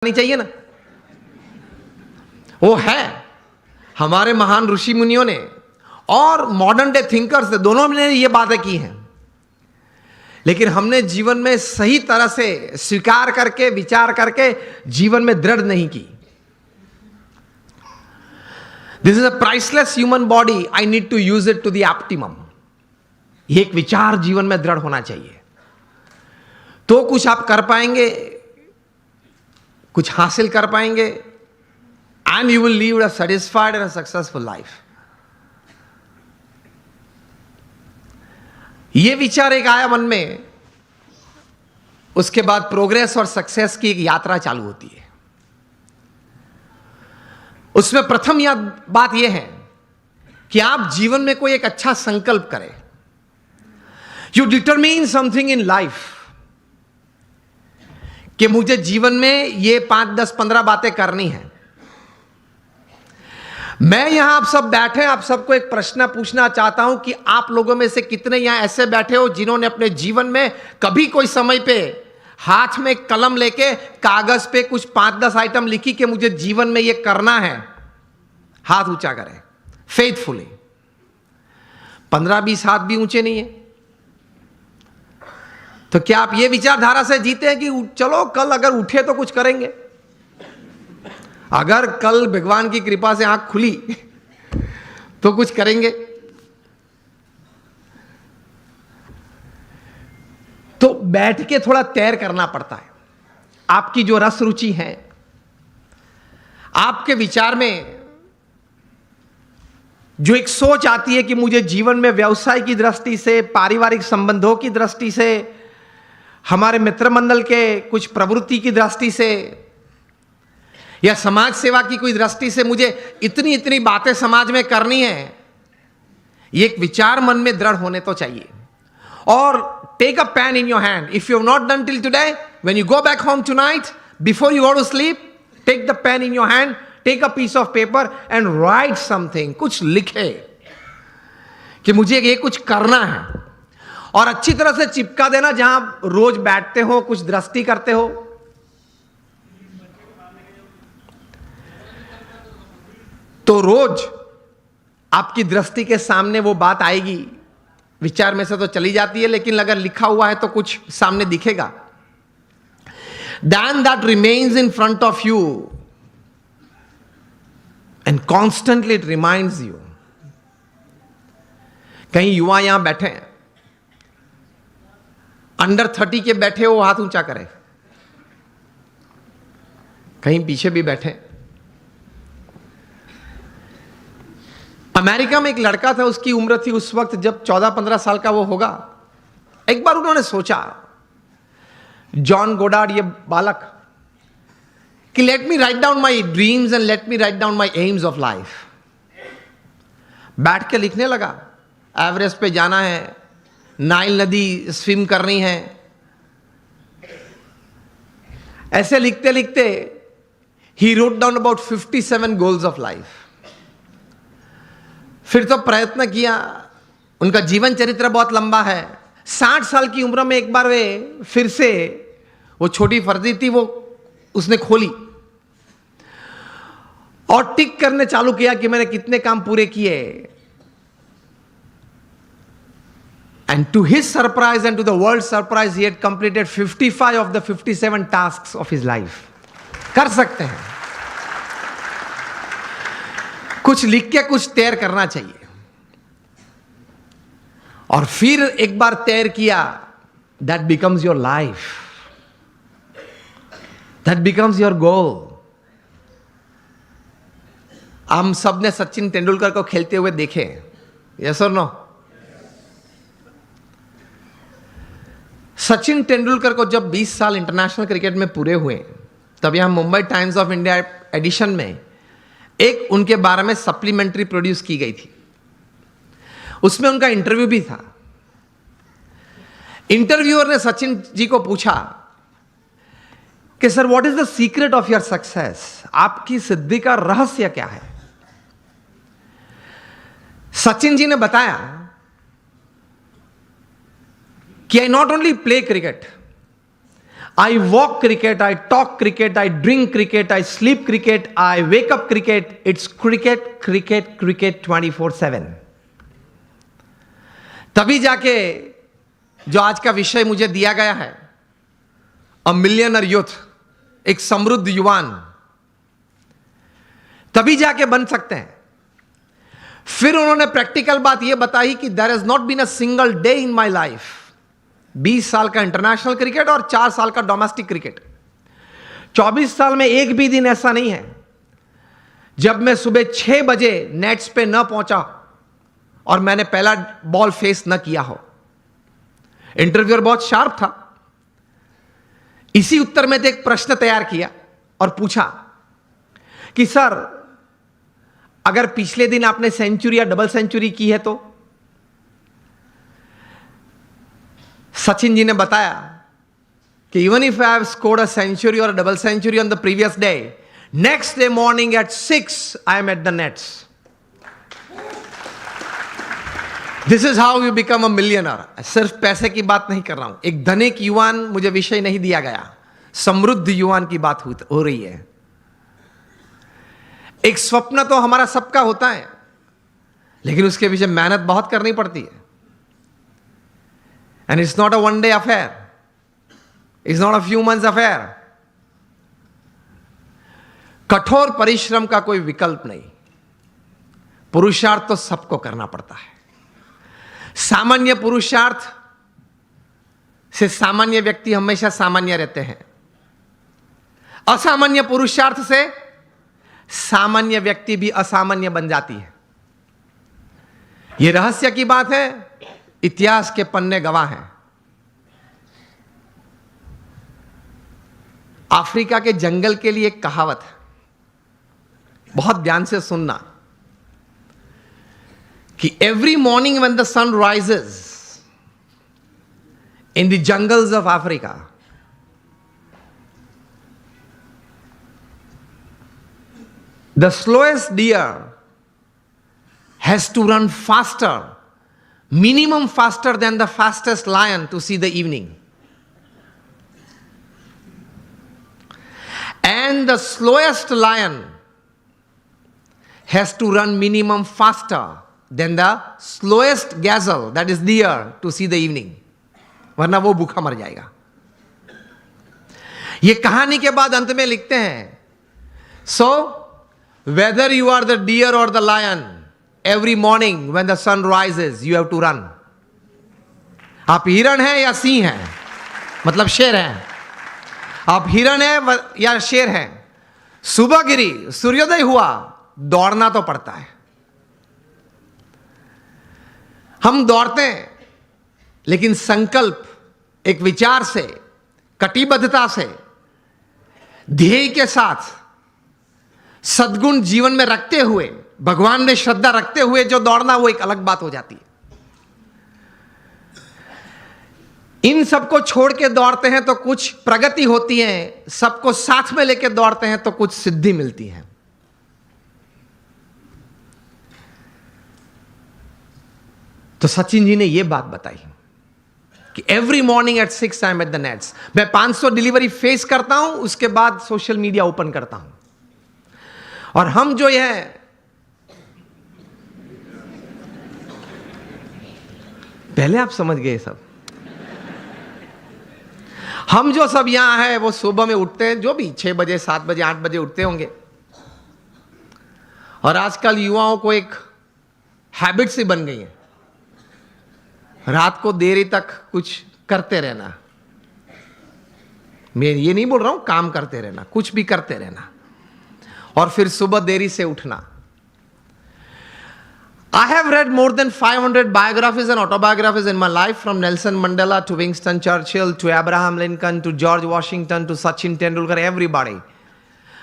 नहीं चाहिए ना। वो है हमारे महान ऋषि मुनियों ने और मॉडर्न डे थिंकर्स ने, दोनों ने ये बातें की हैं, लेकिन हमने जीवन में सही तरह से स्वीकार करके विचार करके जीवन में दृढ़ नहीं की। This is a priceless human body, I need to use it to the optimum. ये एक विचार जीवन में दृढ़ होना चाहिए, तो कुछ आप कर पाएंगे, कुछ हासिल कर पाएंगे, and you will leave a satisfied and a successful life. ये विचार एक आया मन में, उसके बाद प्रोग्रेस और सक्सेस की एक यात्रा चालू होती है। उसमें प्रथम बात यह है कि आप जीवन में कोई एक अच्छा संकल्प करें। You determine something in life कि मुझे जीवन में ये 5, 10, 15 बातें करनी है। मैं यहां आप सब बैठे, आप सबको एक प्रश्न पूछना चाहता हूं कि आप लोगों में से कितने यहां ऐसे बैठे हो जिन्होंने अपने जीवन में कभी कोई समय पे हाथ में कलम लेके कागज पे कुछ 5-10 आइटम लिखी कि मुझे जीवन में ये करना है? हाथ ऊंचा करें फेथफुली। 15-20 हाथ भी ऊंचे नहीं है। तो क्या आप ये विचारधारा से जीते हैं कि चलो कल अगर उठे तो कुछ करेंगे? अगर कल भगवान की कृपा से आंख खुली तो कुछ करेंगे? तो बैठ के थोड़ा तैर करना पड़ता है। आपकी जो रस रुचि है, आपके विचार में जो एक सोच आती है कि मुझे जीवन में व्यवसाय की दृष्टि से, पारिवारिक संबंधों की दृष्टि से, हमारे मित्र मंडल के कुछ प्रवृत्ति की दृष्टि से या समाज सेवा की कोई दृष्टि से मुझे इतनी इतनी बातें समाज में करनी है, ये एक विचार मन में दृढ़ होने तो चाहिए। और take a pen in your hand. If you have not done till today, when you go back home tonight, before you go to sleep, take the pen in your hand, take a piece of paper and write something. कुछ लिखे कि मुझे ये कुछ करना है, और अच्छी तरह से चिपका देना जहां रोज बैठते हो, कुछ दृष्टि करते हो। तो रोज आपकी दृष्टि के सामने वो बात आएगी। विचार में से तो चली जाती है, लेकिन अगर लिखा हुआ है तो कुछ सामने दिखेगा। Then that remains in front of you and constantly it reminds you। कहीं युवा यहां बैठे हैं, अंडर 30 के बैठे हो, हाथ ऊंचा करें। कहीं पीछे भी बैठे। अमेरिका में एक लड़का था, उसकी उम्र थी उस वक्त जब 14-15 साल का वो होगा। एक बार उन्होंने सोचा, जॉन गोडार्ड ये बालक, कि let me write down my dreams and let me write down my AIIMS of life. बैठ के लिखने लगा, एवरेस्ट पे जाना है, नाइल नदी स्विम करनी है। ऐसे लिखते लिखते he wrote down about 57 goals of life. फिर तो प्रयत्न किया, उनका जीवन चरित्र बहुत लंबा है। 60 साल की उम्र में एक बार वे फिर से, वो छोटी फर्जी थी, वो उसने खोली और टिक करने चालू किया कि मैंने कितने काम पूरे किए। And to his surprise and to the world's surprise, he had completed 55 of the 57 tasks of his life। कर सकते हैं, कुछ लिख के कुछ तैर करना चाहिए। और फिर एक बार तैर किया, that becomes your life, that becomes your goal। हम सब ने सचिन तेंदुलकर को खेलते हुए देखे, yes or no? Sachin Tendulkar को जब 20 साल इंटरनेशनल क्रिकेट में पूरे हुए, तब यहां Mumbai Times of India edition में एक उनके बारे में सप्लीमेंट्री प्रोड्यूस की गई थी। उसमें उनका इंटरव्यू भी था। इंटरव्यूअर ने सचिन जी को पूछा कि sir, what is the secret of your success? आपकी सिद्धि का रहस्य क्या है? सचिन जी ने बताया कि I not only play cricket, I walk cricket, I talk cricket, I drink cricket, I sleep cricket, I wake up cricket. It's cricket, cricket, cricket 24/7. तभी जाके जो आज का विषय मुझे दिया गया है, अ मिलियनर यूथ, एक समृद्ध युवान, तभी जाके बन सकते हैं। फिर उन्होंने प्रैक्टिकल बात यह बताई कि there has not been a single day in my life, 20 साल का इंटरनेशनल क्रिकेट और 4 साल का डोमेस्टिक क्रिकेट, 24 साल में एक भी दिन ऐसा नहीं है जब मैं सुबह 6 बजे नेट्स पे न पहुंचा और मैंने पहला बॉल फेस न किया हो। इंटरव्यूअर बहुत शार्प था। इसी उत्तर में एक प्रश्न तैयार किया और पूछा कि सर, अगर पिछले दिन आपने सेंचुरी या डबल सेंचुरी की है तो? सचिन जी ने बताया कि even if I have scored a century और double century on the previous day, next day morning at 6 I am at the nets. This is how you become a millionaire. सिर्फ पैसे की बात नहीं कर रहा हूं, एक धनिक युवान मुझे विषय नहीं दिया गया, समृद्ध युवान की बात हो रही है। एक स्वप्न तो हमारा सबका होता है, लेकिन उसके पीछे मेहनत बहुत करनी पड़ती है। And it's not a one day affair, it's not a few months affair. कठोर परिश्रम का कोई विकल्प नहीं, पुरुषार्थ तो सबको करना पड़ता है। सामान्य पुरुषार्थ से सामान्य व्यक्ति हमेशा सामान्य रहते हैं, असामान्य पुरुषार्थ से सामान्य व्यक्ति भी असामान्य बन जाती है। यह रहस्य की बात है, इतिहास के पन्ने गवाह हैं। अफ्रीका के जंगल के लिए एक कहावत है, बहुत ध्यान से सुनना, कि every morning when the sun rises in the jungles of Africa, the slowest deer has to run faster, minimum faster than the fastest lion to see the evening. And the slowest lion has to run minimum faster than the slowest gazelle, that is deer, to see the evening. वरना वो भूखा मर जाएगा। ये कहानी के बाद अंत में लिखते हैं, so whether you are the deer or the lion, every morning when the sun rises, you have to run. आप हिरण हैं या सिंह हैं, मतलब शेर हैं, आप हिरण हैं या शेर हैं, सुबह गिरी, सूर्योदय हुआ, दौड़ना तो पड़ता है। हम दौड़ते हैं, लेकिन संकल्प, एक विचार से, कटिबद्धता से, ध्येय के साथ, सद्गुण जीवन में रखते हुए, भगवान में श्रद्धा रखते हुए जो दौड़ना, वो एक अलग बात हो जाती है। इन सबको छोड़ के दौड़ते हैं तो कुछ प्रगति होती है, सबको साथ में लेके दौड़ते हैं तो कुछ सिद्धि मिलती है। तो सचिन जी ने यह बात बताई कि every morning at 6 I am at the nets. मैं 500 डिलीवरी फेस करता हूं, उसके बाद सोशल मीडिया ओपन करता हूं। और हम जो है पहले आप समझ गए सब, हम जो सब यहां है वो सुबह में उठते हैं, जो भी 6 बजे 7 बजे 8 बजे उठते होंगे। और आजकल युवाओं को एक हैबिट सी बन गई है, रात को देरी तक कुछ करते रहना। मैं ये नहीं बोल रहा हूं काम करते रहना, कुछ भी करते रहना, और फिर सुबह देरी से उठना। I have read more than 500 biographies and autobiographies in my life, from Nelson Mandela to Winston Churchill to Abraham Lincoln to George Washington to Sachin Tendulkar, everybody.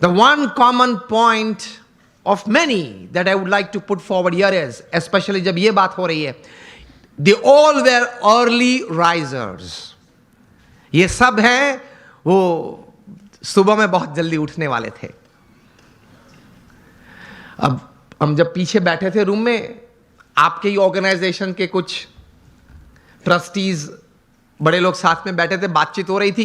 The one common point of many that I would like to put forward here is, especially जब ये बात हो रही है, they all were early risers. ये सब हैं वो सुबह में बहुत जल्दी उठने वाले थे। अब हम जब पीछे बैठे थे रूम में, आपके ही ऑर्गेनाइजेशन के कुछ ट्रस्टीज, बड़े लोग साथ में बैठे थे, बातचीत हो रही थी।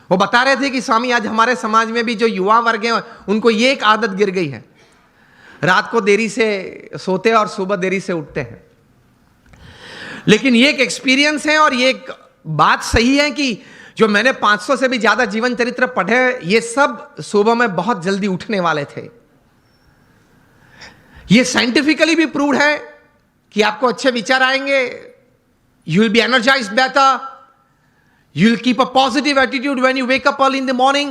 वो बता रहे थे कि स्वामी आज हमारे समाज में भी जो युवा वर्ग है उनको ये एक आदत गिर गई है, रात को देरी से सोते हैं और सुबह देरी से उठते हैं। लेकिन ये एक एक्सपीरियंस है और ये एक बात सही है कि जो मैंने 500 से भी ज्यादा जीवन चरित्र पढ़े, ये सब सुबह में बहुत जल्दी उठने वाले थे। ये साइंटिफिकली भी प्रूव्ड है कि आपको अच्छे विचार आएंगे, you will be energised better, you will keep a positive attitude when you wake up early in the morning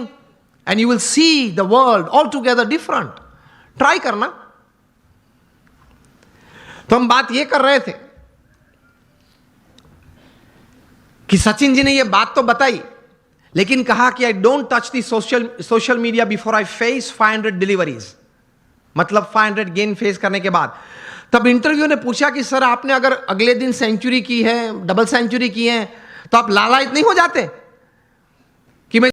and you will see the world altogether different. Try करना। तो हम बात ये कर रहे थे कि सचिन जी ने ये बात तो बताई, लेकिन कहा कि I don't touch the social media before I face 500 deliveries, मतलब 500 गेन फेस करने के बाद। तब इंटरव्यू ने पूछा कि सर आपने अगर अगले दिन सेंचुरी की है, डबल सेंचुरी की है, तो आप लालायित नहीं हो जाते कि मैं